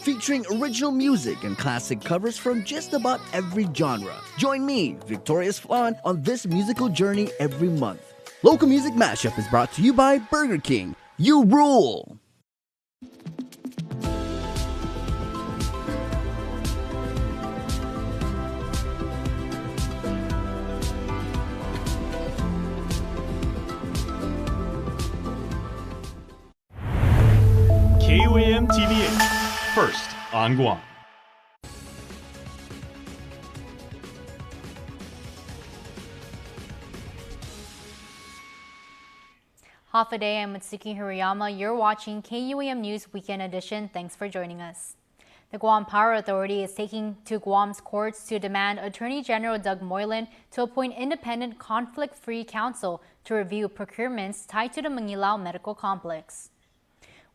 featuring original music and classic covers from just about every genre. Join me, Victorious Flan, on this musical journey every month. Local Music Mashup is brought to you by Burger King. You rule! KUAM TVH, first on Guam. Half a day, I'm Mitsuki Hirayama. You're watching KUAM News Weekend Edition. Thanks for joining us. The Guam Power Authority is taking to Guam's courts to demand Attorney General Doug Moylan to appoint independent conflict-free counsel to review procurements tied to the Mangilao Medical Complex.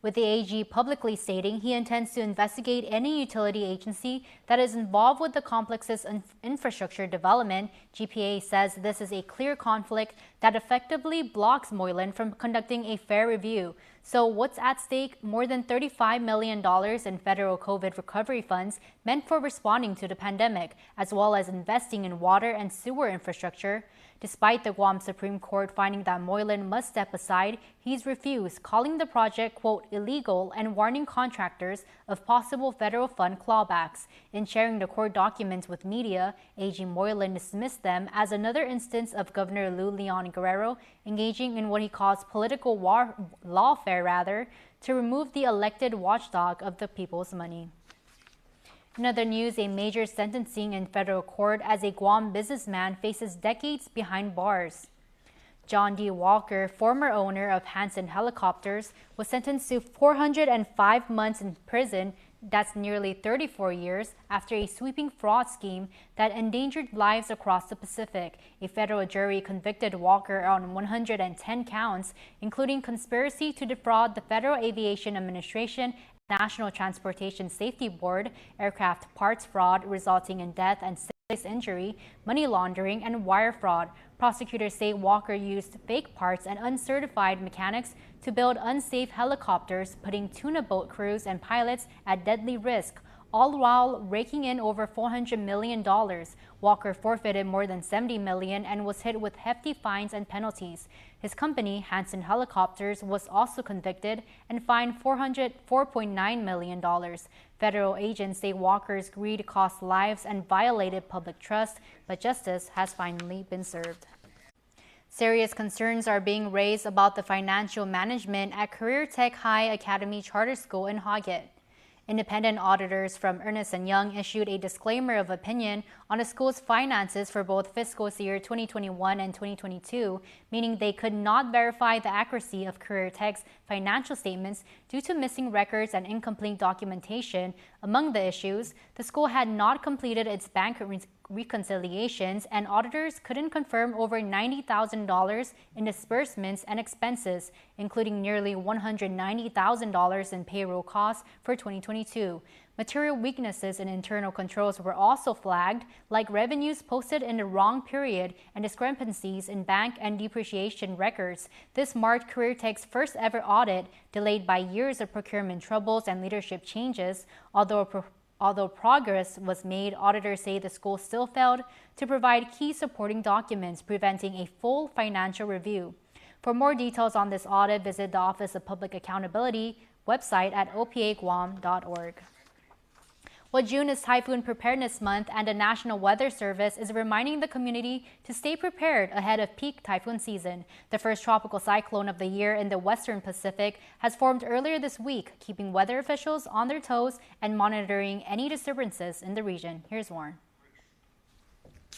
With the AG publicly stating he intends to investigate any utility agency that is involved with the complex's infrastructure development, GPA says this is a clear conflict that effectively blocks Moylan from conducting a fair review. So what's at stake? More than $35 million in federal COVID recovery funds meant for responding to the pandemic, as well as investing in water and sewer infrastructure. Despite the Guam Supreme Court finding that Moylan must step aside, he's refused, calling the project, quote, illegal and warning contractors of possible federal fund clawbacks. In sharing the court documents with media, AG Moylan dismissed them as another instance of Governor Lou Leon Guerrero engaging in what he calls political lawfare, to remove the elected watchdog of the people's money. In other news, a major sentencing in federal court as a Guam businessman faces decades behind bars. John D. Walker, former owner of Hansen Helicopters, was sentenced to 405 months in prison. That's nearly 34 years after a sweeping fraud scheme that endangered lives across the Pacific. A federal jury convicted Walker on 110 counts, including conspiracy to defraud the Federal Aviation Administration, National Transportation Safety Board, aircraft parts fraud resulting in death and serious injury, money laundering, and wire fraud. Prosecutors say Walker used fake parts and uncertified mechanics to build unsafe helicopters, putting tuna boat crews and pilots at deadly risk, all while raking in over $400 million. Walker forfeited more than $70 million and was hit with hefty fines and penalties. His company, Hansen Helicopters, was also convicted and fined $4.9 million. Federal agents say Walker's greed cost lives and violated public trust, but justice has finally been served. Serious concerns are being raised about the financial management at Career Tech High Academy Charter School in Hogget. Independent auditors from Ernst & Young issued a disclaimer of opinion on the school's finances for both fiscal year 2021 and 2022, meaning they could not verify the accuracy of Career Tech's financial statements due to missing records and incomplete documentation. Among the issues, the school had not completed its bank reconciliations, and auditors couldn't confirm over $90,000 in disbursements and expenses, including nearly $190,000 in payroll costs for 2022. Material weaknesses in internal controls were also flagged, like revenues posted in the wrong period and discrepancies in bank and depreciation records. This marked Career Tech's first ever audit, delayed by years of procurement troubles and leadership changes. Although progress was made, auditors say the school still failed to provide key supporting documents, preventing a full financial review. For more details on this audit, visit the Office of Public Accountability website at opaguam.org. Well, June is Typhoon Preparedness Month, and the National Weather Service is reminding the community to stay prepared ahead of peak typhoon season. The first tropical cyclone of the year in the Western Pacific has formed earlier this week, keeping weather officials on their toes and monitoring any disturbances in the region. Here's Warren.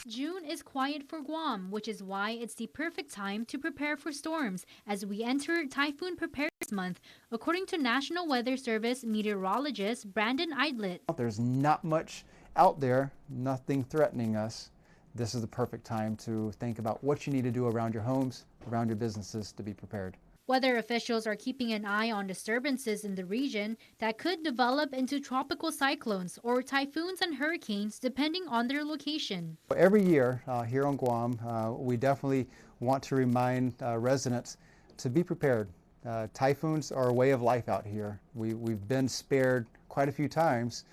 June is quiet for Guam, which is why it's the perfect time to prepare for storms as we enter Typhoon Preparedness Month, according to National Weather Service meteorologist Brandon Eidlet. There's not much out there, nothing threatening us. This is the perfect time to think about what you need to do around your homes, around your businesses to be prepared. Weather officials are keeping an eye on disturbances in the region that could develop into tropical cyclones or typhoons and hurricanes depending on their location. Every year here on Guam, we definitely want to remind residents to be prepared. Typhoons are a way of life out here. We've been spared quite a few times.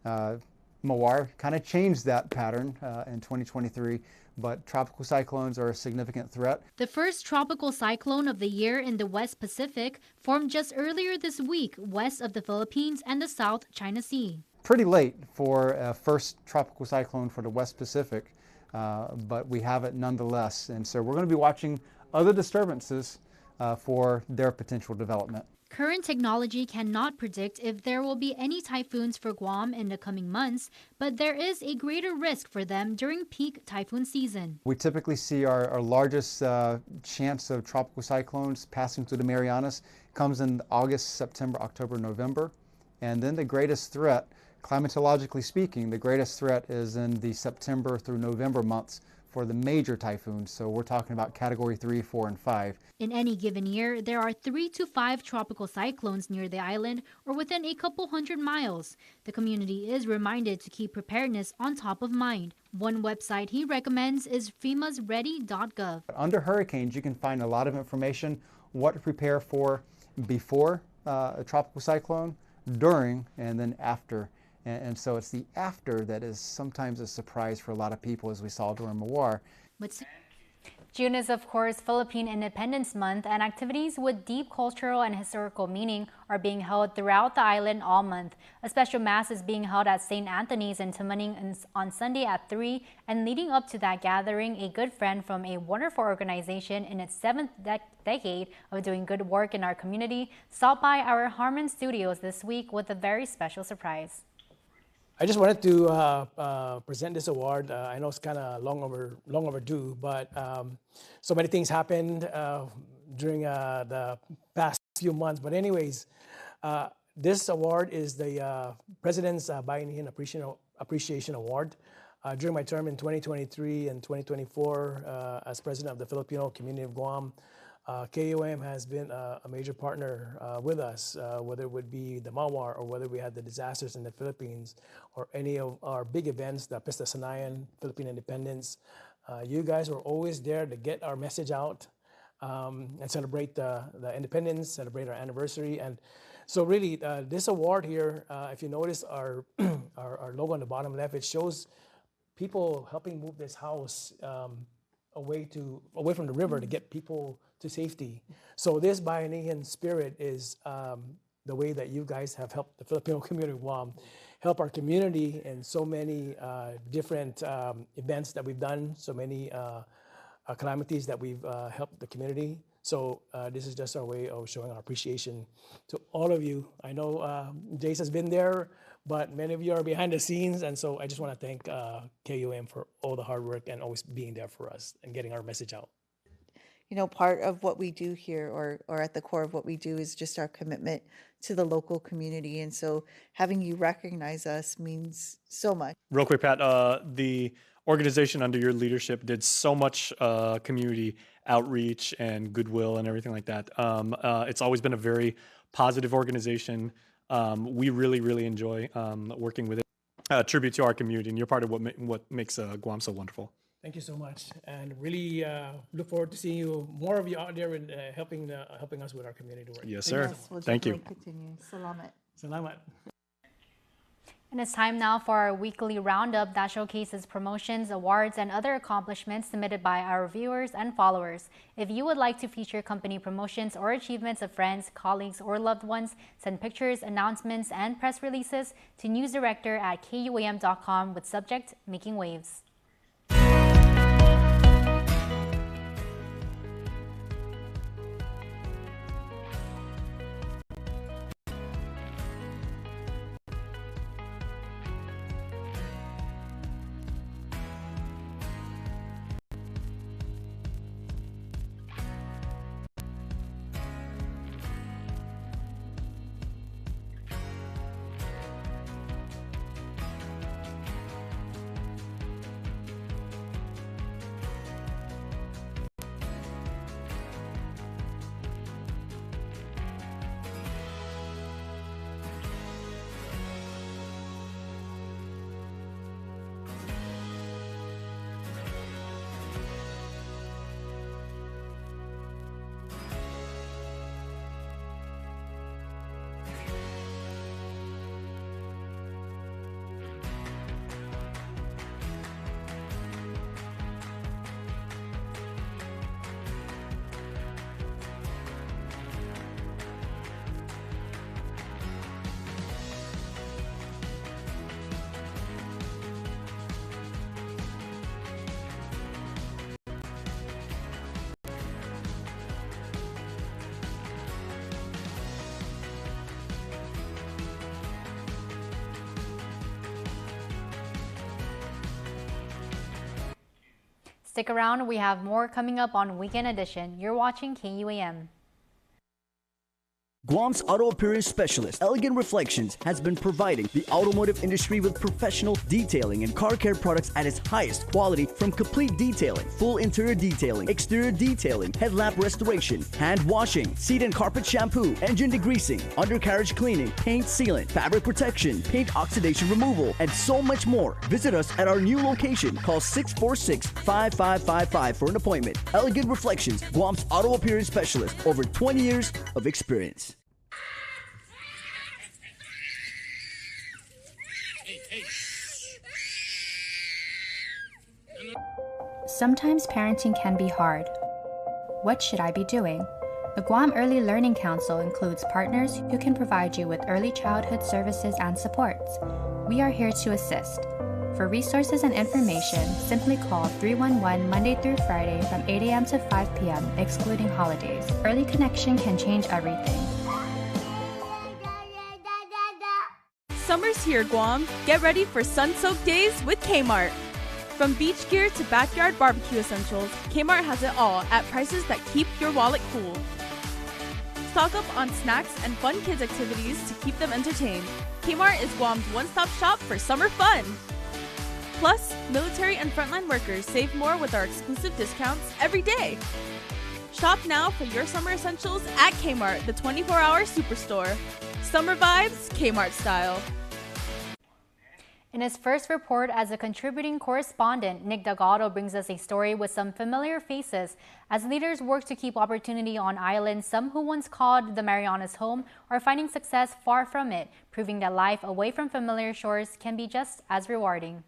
Mawar kind of changed that pattern in 2023, but tropical cyclones are a significant threat. The first tropical cyclone of the year in the West Pacific formed just earlier this week west of the Philippines and the South China Sea. Pretty late for a first tropical cyclone for the West Pacific, but we have it nonetheless. And so we're going to be watching other disturbances for their potential development. Current technology cannot predict if there will be any typhoons for Guam in the coming months, but there is a greater risk for them during peak typhoon season. We typically see our largest chance of tropical cyclones passing through the Marianas comes in August, September, October, November. And then the greatest threat, climatologically speaking, the greatest threat is in the September through November months for the major typhoons. So we're talking about category 3, 4, and 5. In any given year, there are 3 to 5 tropical cyclones near the island or within a couple hundred miles. The community is reminded to keep preparedness on top of mind. One website he recommends is FEMA's ready.gov. Under hurricanes, you can find a lot of information, what to prepare for before a tropical cyclone, during, and then after. And so it's the after that is sometimes a surprise for a lot of people, as we saw during Mawar. June is, of course, Philippine Independence Month, and activities with deep cultural and historical meaning are being held throughout the island all month. A special mass is being held at St. Anthony's in Tamaning on Sunday at 3, and leading up to that gathering, a good friend from a wonderful organization in its 7th decade of doing good work in our community stopped by our Harmon studios this week with a very special surprise. I just wanted to present this award. I know it's kind of long overdue, but so many things happened during the past few months. But anyways, this award is the President's Bayanihan Appreciation Award. During my term in 2023 and 2024 as President of the Filipino Community of Guam, KUAM has been a major partner with us, whether it would be the Mawar or whether we had the disasters in the Philippines or any of our big events, the Pista Sanayan, Philippine Independence. You guys were always there to get our message out and celebrate the independence, celebrate our anniversary. And so really, this award here, if you notice our logo on the bottom left, it shows people helping move this house away from the river to get people to safety. So this Bayanihan spirit is the way that you guys have helped the Filipino community of Guam, help our community in so many different events that we've done, so many calamities that we've helped the community. So this is just our way of showing our appreciation to all of you. I know Jace has been there, but many of you are behind the scenes, and so I just want to thank KUAM for all the hard work and always being there for us and getting our message out. You know, part of what we do here or at the core of what we do is just our commitment to the local community. And so having you recognize us means so much. Real quick, Pat, the organization under your leadership did so much community outreach and goodwill and everything like that. It's always been a very positive organization. We really, really enjoy working with it. Tribute to our community, and you're part of what makes Guam so wonderful. Thank you so much, and really look forward to seeing you, more of you out there and helping us with our community work. Yes, sir. Yes, we'll Thank you. definitely continue. Salamat. Salamat. And it's time now for our weekly roundup that showcases promotions, awards, and other accomplishments submitted by our viewers and followers. If you would like to feature company promotions or achievements of friends, colleagues, or loved ones, send pictures, announcements, and press releases to newsdirector@kuam.com with subject Making Waves. Stick around, we have more coming up on Weekend Edition. You're watching KUAM. Guam's auto appearance specialist, Elegant Reflections, has been providing the automotive industry with professional detailing and car care products at its highest quality, from complete detailing, full interior detailing, exterior detailing, headlamp restoration, hand washing, seat and carpet shampoo, engine degreasing, undercarriage cleaning, paint sealant, fabric protection, paint oxidation removal, and so much more. Visit us at our new location. Call 646-5555 for an appointment. Elegant Reflections, Guam's auto appearance specialist, over 20 years of experience. Sometimes parenting can be hard. What should I be doing? The Guam Early Learning Council includes partners who can provide you with early childhood services and supports. We are here to assist. For resources and information, simply call 311 Monday through Friday from 8 a.m. to 5 p.m., excluding holidays. Early connection can change everything. Summer's here, Guam. Get ready for sun-soaked days with Kmart. From beach gear to backyard barbecue essentials, Kmart has it all at prices that keep your wallet cool. Stock up on snacks and fun kids activities to keep them entertained. Kmart is Guam's one-stop shop for summer fun. Plus, military and frontline workers save more with our exclusive discounts every day. Shop now for your summer essentials at Kmart, the 24-hour superstore. Summer vibes, Kmart style. In his first report as a contributing correspondent, Nick Delgado brings us a story with some familiar faces as leaders work to keep opportunity on islands. Some who once called the Marianas home are finding success far from it, proving that life away from familiar shores can be just as rewarding.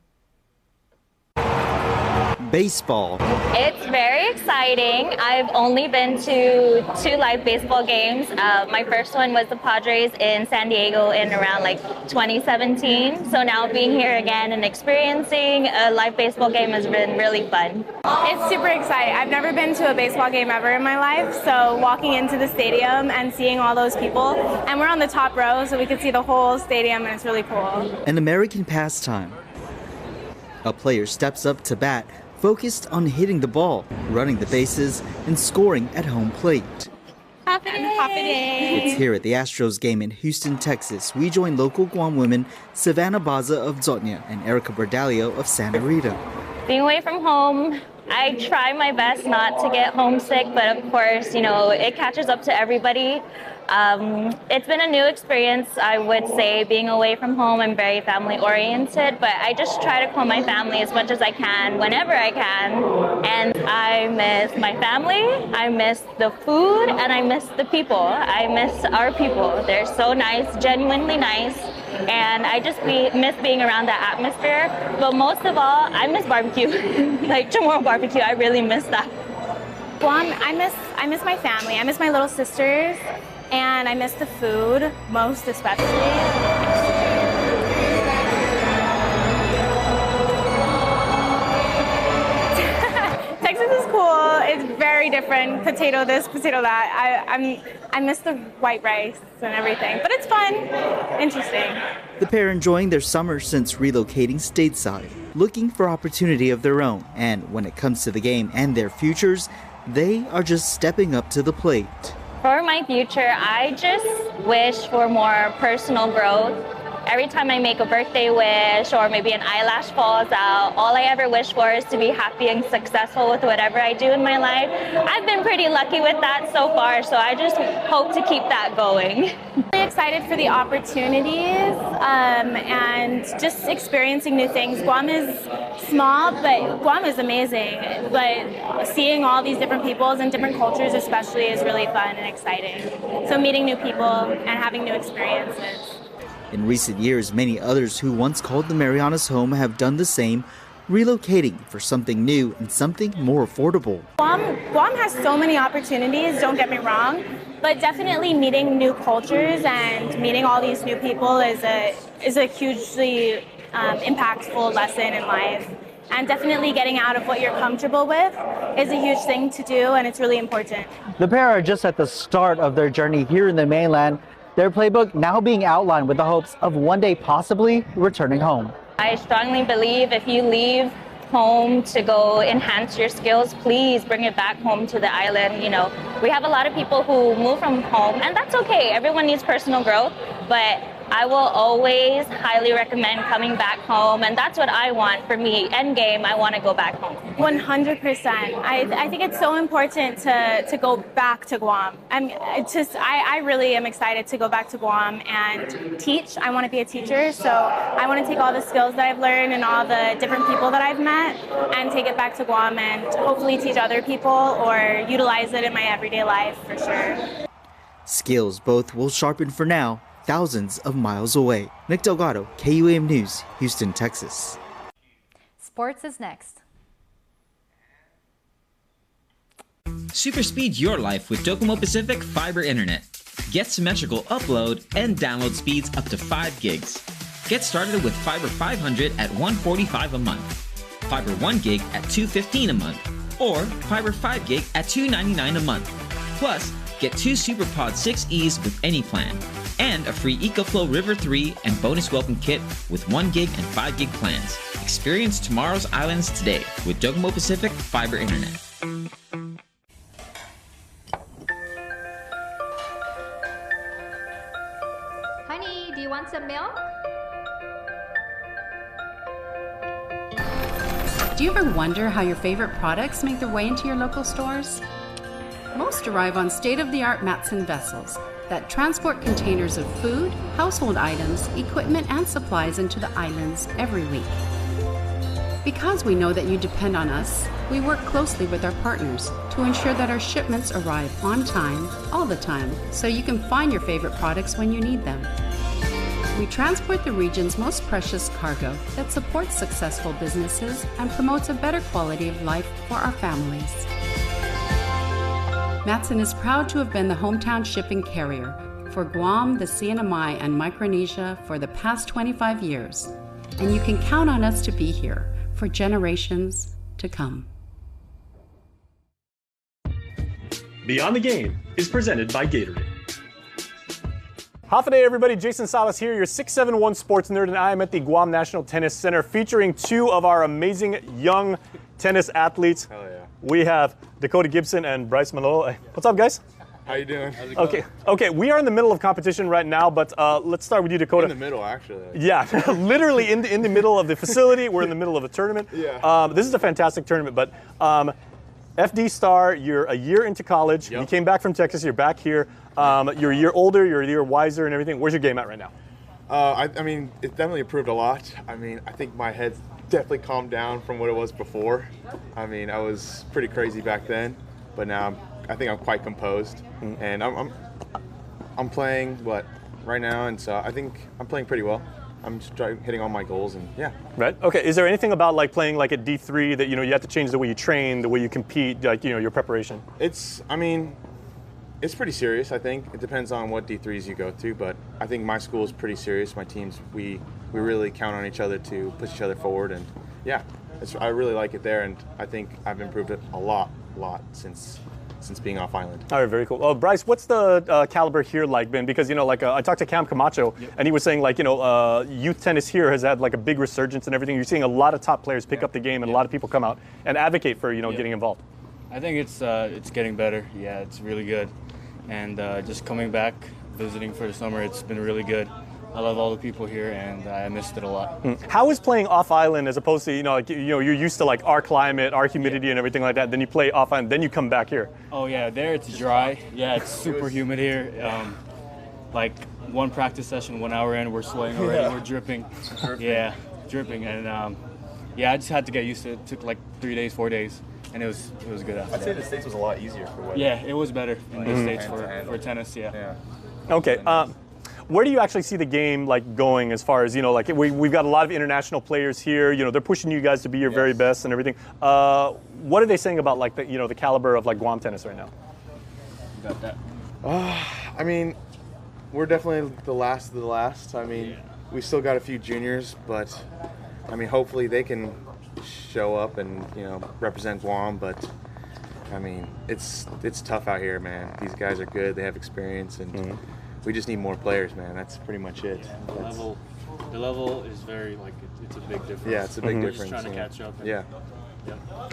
Baseball. It's very exciting. I've only been to 2 live baseball games. My first one was the Padres in San Diego in around 2017. So now being here again and experiencing a live baseball game has been really fun. It's super exciting. I've never been to a baseball game ever in my life. So walking into the stadium and seeing all those people, and we're on the top row so we can see the whole stadium, and it's really cool. An American pastime. A player steps up to bat, focused on hitting the ball, running the bases, and scoring at home plate. Happy day. It's here at the Astros game in Houston, Texas. We join local Guam women Savannah Baza of Zotnia and Erica Bordalio of Santa Rita. Being away from home, I try my best not to get homesick, but of course, it catches up to everybody. It's been a new experience, I would say, being away from home. I'm very family oriented, but I just try to call my family as much as I can, whenever I can. And I miss my family, I miss the food, and I miss the people. I miss our people. They're so nice, genuinely nice. And I just miss being around that atmosphere. But most of all, I miss barbecue. Chamorro barbecue, I really miss that. Guam, I miss my family. I miss my little sisters. And I miss the food, most especially. Texas is cool. It's very different. Potato this, potato that. I miss the white rice and everything, but it's fun, interesting. The pair enjoying their summer since relocating stateside, looking for opportunity of their own. And when it comes to the game and their futures, they are just stepping up to the plate. For my future, I just wish for more personal growth. Every time I make a birthday wish or maybe an eyelash falls out, all I ever wish for is to be happy and successful with whatever I do in my life. I've been pretty lucky with that so far, so I just hope to keep that going. Really excited for the opportunities and just experiencing new things. Guam is small, but Guam is amazing. But seeing all these different peoples and different cultures especially is really fun and exciting. So meeting new people and having new experiences. In recent years, many others who once called the Marianas home have done the same, relocating for something new and something more affordable. Guam has so many opportunities, don't get me wrong, but definitely meeting new cultures and meeting all these new people is a hugely impactful lesson in life. And definitely getting out of what you're comfortable with is a huge thing to do, and it's really important. The pair are just at the start of their journey here in the mainland. Their playbook now being outlined with the hopes of one day possibly returning home. I strongly believe if you leave home to go enhance your skills, please bring it back home to the island. You know, we have a lot of people who move from home, and that's okay. Everyone needs personal growth, but I will always highly recommend coming back home, and that's what I want for me. End game, I want to go back home. 100%. I think it's so important to go back to Guam. I really am excited to go back to Guam and teach. I want to be a teacher, so I want to take all the skills that I've learned and all the different people that I've met and take it back to Guam and hopefully teach other people or utilize it in my everyday life for sure. Skills both will sharpen for now, thousands of miles away. Nick Delgado, KUAM News, Houston, Texas. Sports is next. Super speed your life with Docomo Pacific Fiber Internet. Get symmetrical upload and download speeds up to 5 gigs. Get started with Fiber 500 at $145 a month, Fiber 1 gig at $215 a month, or Fiber 5 gig at $299 a month. Plus, get 2 SuperPod 6Es with any plan, and a free EcoFlow River 3 and bonus welcome kit with 1 gig and 5 gig plans. Experience tomorrow's islands today with Docomo Pacific Fiber Internet. Honey, do you want some milk? Do you ever wonder how your favorite products make their way into your local stores? Most arrive on state-of-the-art Matson vessels that transport containers of food, household items, equipment, and supplies into the islands every week. Because we know that you depend on us, we work closely with our partners to ensure that our shipments arrive on time, all the time, so you can find your favorite products when you need them. We transport the region's most precious cargo that supports successful businesses and promotes a better quality of life for our families. Matson is proud to have been the hometown shipping carrier for Guam, the CNMI, and Micronesia for the past 25 years, and you can count on us to be here for generations to come. Beyond the Game is presented by Gatorade. Half a day, everybody. Jason Salas here, your 671 sports nerd, and I am at the Guam National Tennis Center featuring 2 of our amazing young tennis athletes. Hell yeah. We have Dakota Gibson and Bryce Manolo. Hey, what's up, guys? How you doing? Okay. We are in the middle of competition right now, but let's start with you, Dakota. In the middle, actually. Yeah, literally in the middle of the facility. We're in the middle of a tournament. Yeah. This is a fantastic tournament, but FD Star, you're a year into college. Yep. You came back from Texas. You're back here. You're a year older. You're a year wiser and everything. Where's your game at right now? I mean, it definitely improved a lot. I mean, I think my head's definitely calmed down from what it was before. I mean, I was pretty crazy back then, but now I think I'm quite composed, and I'm playing right now, and so I think I'm playing pretty well. I'm just hitting all my goals, and yeah. Right. Okay. Is there anything about like playing like at D3 that you have to change the way you train, the way you compete, like your preparation? I mean, it's pretty serious. I think it depends on what D3s you go to, but I think my school is pretty serious. My teams, we really count on each other to push each other forward, and yeah, I really like it there, and I think I've improved it a lot since being off island. All right, very cool. Bryce, what's the caliber here like been? Because I talked to Cam Camacho, and he was saying youth tennis here has had like a big resurgence and everything. You're seeing a lot of top players pick up the game, and a lot of people come out and advocate for getting involved. I think it's getting better. Yeah, it's really good, and just coming back, visiting for the summer, it's been really good. I love all the people here, and I missed it a lot. How is playing off island as opposed to you're used to like our climate, our humidity, and everything like that? Then you play off island, then you come back here. Oh yeah, there it's dry. Yeah, it's super humid here. Like one practice session, 1 hour in, we're sweating already. We're dripping. Yeah, dripping, and I just had to get used to it. It took like 3 days, 4 days, and it was good after I'd say the States was a lot easier for weather. Yeah, it was better in the States for tennis. Yeah. Okay. Where do you actually see the game like going as far as we've got a lot of international players here. They're pushing you guys to be your very best and everything. What are they saying about like the caliber of like Guam tennis right now? You got that. I mean, we're definitely the last of the last. I mean, we still got a few juniors, but I mean, hopefully they can show up and represent Guam. But I mean, it's tough out here, man. These guys are good. They have experience, and we just need more players, man. That's pretty much it. The The level is very, like, it's a big difference. Yeah, it's a big We're difference. just trying to catch up. Yeah.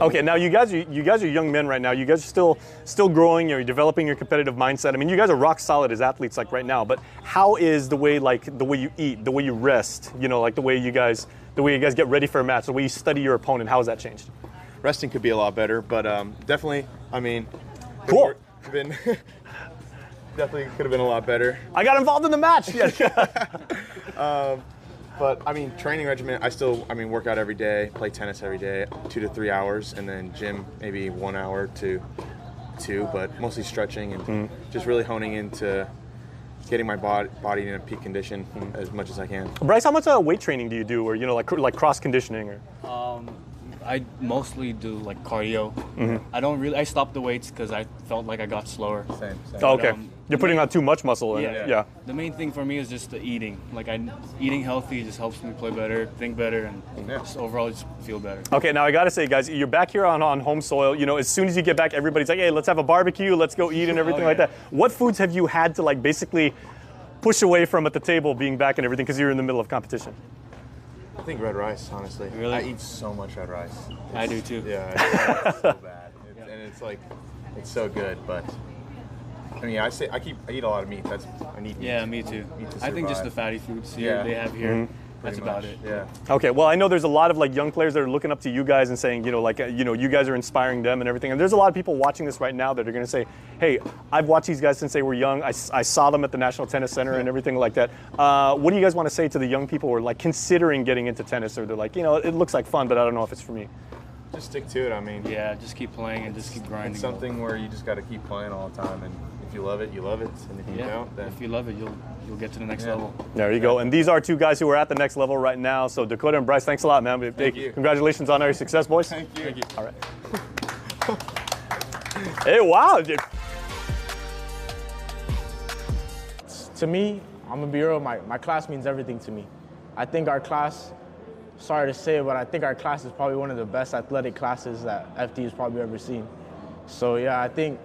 Okay, now you guys are young men right now. You guys are still growing. You're developing your competitive mindset. I mean, you guys are rock solid as athletes like right now. But how is the way you eat, the way you rest, like the way you guys get ready for a match, the way you study your opponent? How has that changed? Resting could be a lot better, but definitely. I mean, cool. Definitely could have been a lot better. I got involved in the match. But I mean, training regimen, I work out every day, play tennis every day, 2 to 3 hours, and then gym maybe 1 hour to 2, but mostly stretching and just really honing into getting my body in a peak condition as much as I can. Bryce, how much weight training do you do, or like cross conditioning, or? I mostly do like cardio. I stopped the weights because I felt like I got slower. Same. Oh, okay. You're putting on too much muscle. Yeah. The main thing for me is just the eating. Like eating healthy just helps me play better, think better, and just overall just feel better. Okay, now I gotta say, guys, you're back here on home soil. As soon as you get back, everybody's like, hey, let's have a barbecue, let's go eat and everything like that. What foods have you had to basically push away from at the table, being back and everything, because you're in the middle of competition? I think red rice, honestly. Really? I eat so much red rice. I do too. Yeah, it's so bad. It's so good, but I mean, I eat a lot of meat. I need meat. Yeah, me too. Meat to I think just survive. the fatty foods here they have here. That's Pretty about much, it. Yeah. Okay, well, I know there's a lot of young players that are looking up to you guys and saying, you guys are inspiring them and everything. And there's a lot of people watching this right now that are going to say, hey, I've watched these guys since they were young. I saw them at the National Tennis Center and everything like that. What do you guys want to say to the young people who are considering getting into tennis, or they're like, it looks like fun, but I don't know if it's for me? Just stick to it. I mean, yeah, just keep playing and just keep grinding. It's something where you just got to keep playing all the time, and if you love it, you love it, and if you don't, then if you love it, you'll get to the next level. There you go. And these are two guys who are at the next level right now. So Dakota and Bryce, thanks a lot, man. Thank you. Congratulations on all your success, boys. Thank you. Thank you. All right. Hey, wow. To me, I'm gonna be real, my class means everything to me. I think our class, sorry to say it, but I think our class is probably one of the best athletic classes that FD has probably ever seen. So yeah, I think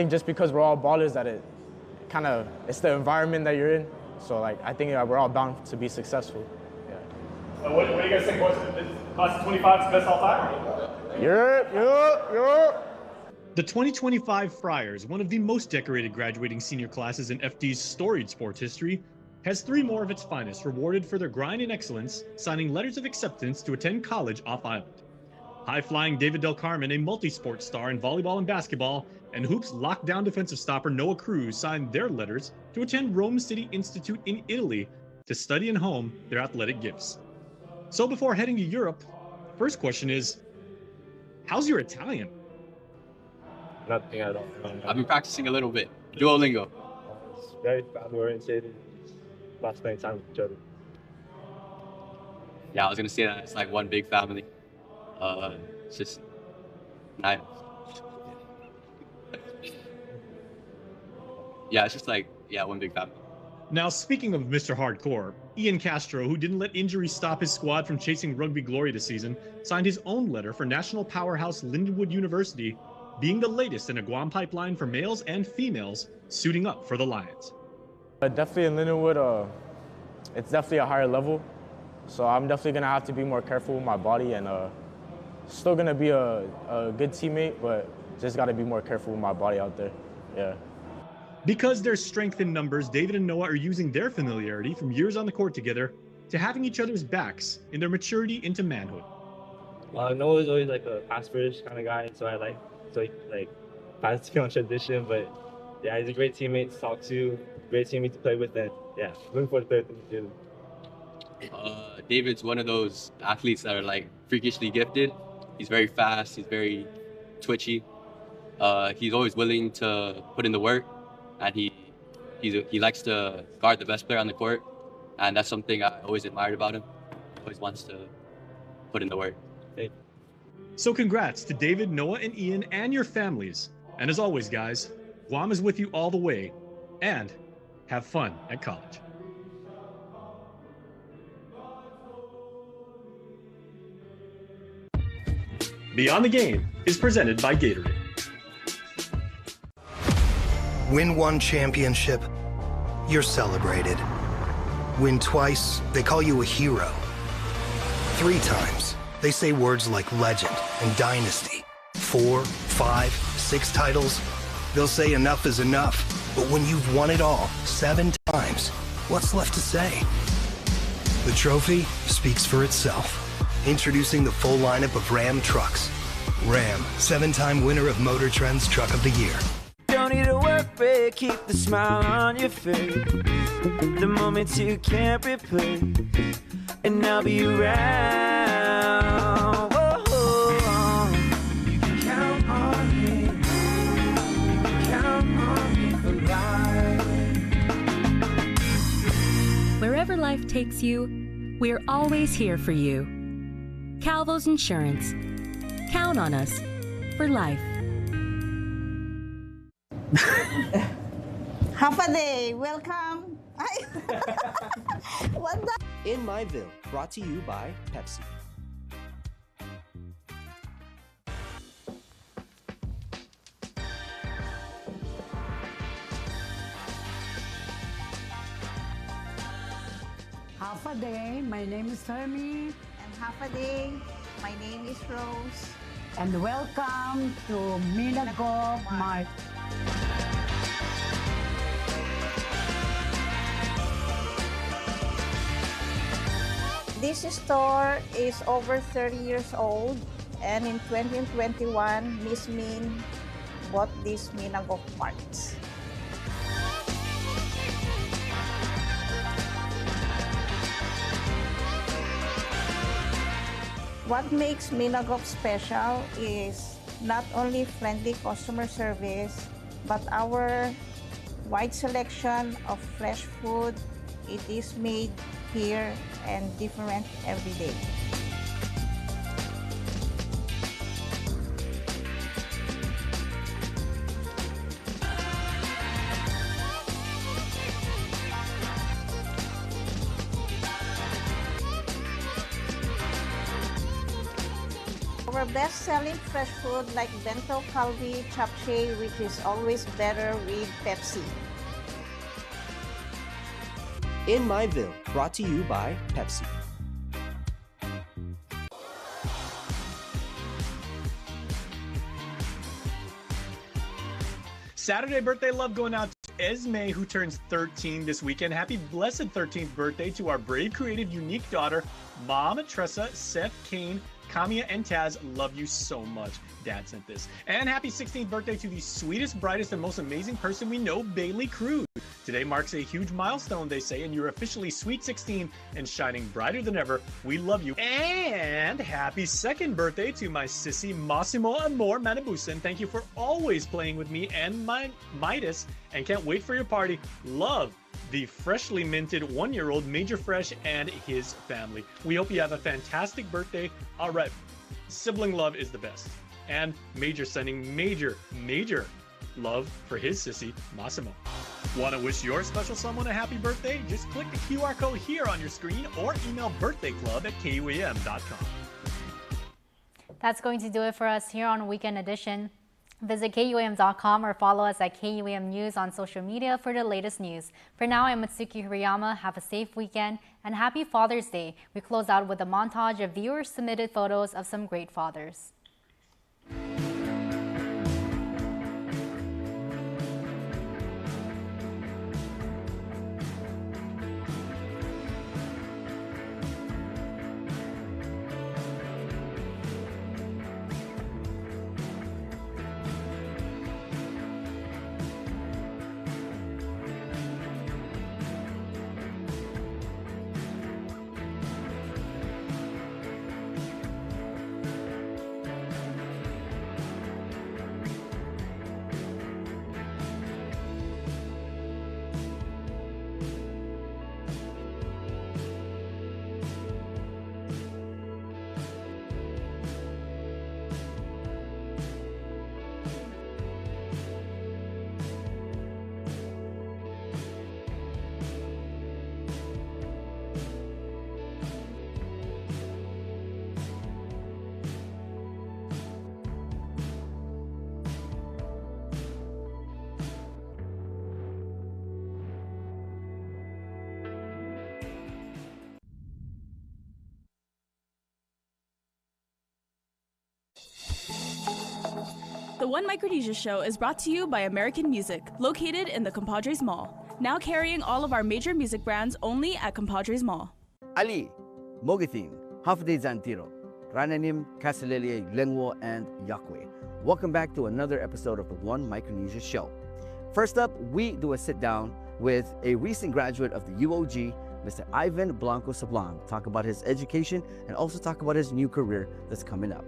just because we're all ballers, that it's the environment that you're in. So I think we're all bound to be successful. Yeah. What do you guys think, boys? Class of 25 is the best all time? Yeah. The 2025 Friars, one of the most decorated graduating senior classes in FD's storied sports history, has 3 more of its finest rewarded for their grind and excellence, signing letters of acceptance to attend college off-island. High-flying David Del Carmen, a multi-sport star in volleyball and basketball, and Hoops lockdown defensive stopper Noah Cruz signed their letters to attend Rome City Institute in Italy to study and hone their athletic gifts. So before heading to Europe, first question is, how's your Italian? Nothing at all. I've been practicing a little bit. Duolingo. It's very family-oriented. Lots spending time with each other. Yeah, I was gonna say that it's like one big family. It's just nice. Yeah, it's just one big family. Now, speaking of Mr. Hardcore, Ian Castro, who didn't let injuries stop his squad from chasing rugby glory this season, signed his own letter for national powerhouse Lindenwood University, being the latest in a Guam pipeline for males and females suiting up for the Lions. Definitely in Lindenwood, it's definitely a higher level. So I'm definitely going to have to be more careful with my body, and still going to be a good teammate, but just got to be more careful with my body out there. Yeah. Because there's strength in numbers, David and Noah are using their familiarity from years on the court together to having each other's backs in their maturity into manhood. Noah's always like a pass-first kind of guy, so I like pass to be on transition, but yeah, he's a great teammate to talk to, great teammate to play with, and yeah, looking forward to play with him too. David's one of those athletes that are freakishly gifted. He's very fast, he's very twitchy. He's always willing to put in the work, and he likes to guard the best player on the court, and that's something I always admired about him. He always wants to put in the work. So congrats to David, Noah, and Ian and your families. And as always, guys, Guam is with you all the way, and have fun at college. Beyond the Game is presented by Gatorade. Win one championship, you're celebrated. Win twice, they call you a hero. 3 times, they say words like legend and dynasty. 4, 5, 6 titles, they'll say enough is enough. But when you've won it all 7 times, what's left to say? The trophy speaks for itself. Introducing the full lineup of Ram trucks. Ram, 7-time winner of Motor Trend's Truck of the Year. Don't need a work break, keep the smile on your face. The moments you can't replace, and I'll be around. Whoa. You can count on me. You can count on me for life. Wherever life takes you, we're always here for you. Calvo's Insurance. Count on us for life. Half a day, welcome. What the? In Myville, brought to you by Pepsi. Half a day, my name is Hermie. And half a day, my name is Rose. And welcome to Minago Mart. This store is over 30 years old, and in 2021, Miss Min bought this Minago Mart. What makes Minagok special is not only friendly customer service, but our wide selection of fresh food. It is made here and different every day. Our best-selling fresh food like bento calvi, japchae, which is always better with Pepsi. In Myville, brought to you by Pepsi. Saturday birthday love going out to Esme, who turns 13 this weekend. Happy blessed 13th birthday to our brave, creative, unique daughter, Mom Tressa, Seth, Kane, Kamiya, and Taz. Love you so much. Dad sent this. And happy 16th birthday to the sweetest, brightest, and most amazing person we know, Bailey Cruz. Today marks a huge milestone, they say, and you're officially sweet 16 and shining brighter than ever. We love you. And happy 2nd birthday to my sissy, Massimo Amor Manabusan. Thank you for always playing with me and my Midas, and can't wait for your party. Love the freshly minted 1-year-old Major Fresh and his family. We hope you have a fantastic birthday. All right, sibling love is the best. And Major sending major love for his sissy, Massimo. Want to wish your special someone a happy birthday? Just click the QR code here on your screen or email birthdayclub@kuam.com. That's going to do it for us here on Weekend Edition. Visit KUAM.com or follow us at KUAM News on social media for the latest news. For now, I'm Mitsuki Hirayama. Have a safe weekend and happy Father's Day. We close out with a montage of viewer-submitted photos of some great fathers. The One Micronesia Show is brought to you by American Music, located in the Compadres Mall. Now carrying all of our major music brands only at Compadres Mall. Ali, Mogitin, Hafde Zantiro, Rananim, Kasilele, Lengwo, and Yakwe. Welcome back to another episode of the One Micronesia Show. First up, we do a sit down with a recent graduate of the UOG, Mr. Ivan Blanco Sablan, talk about his education and also talk about his new career that's coming up.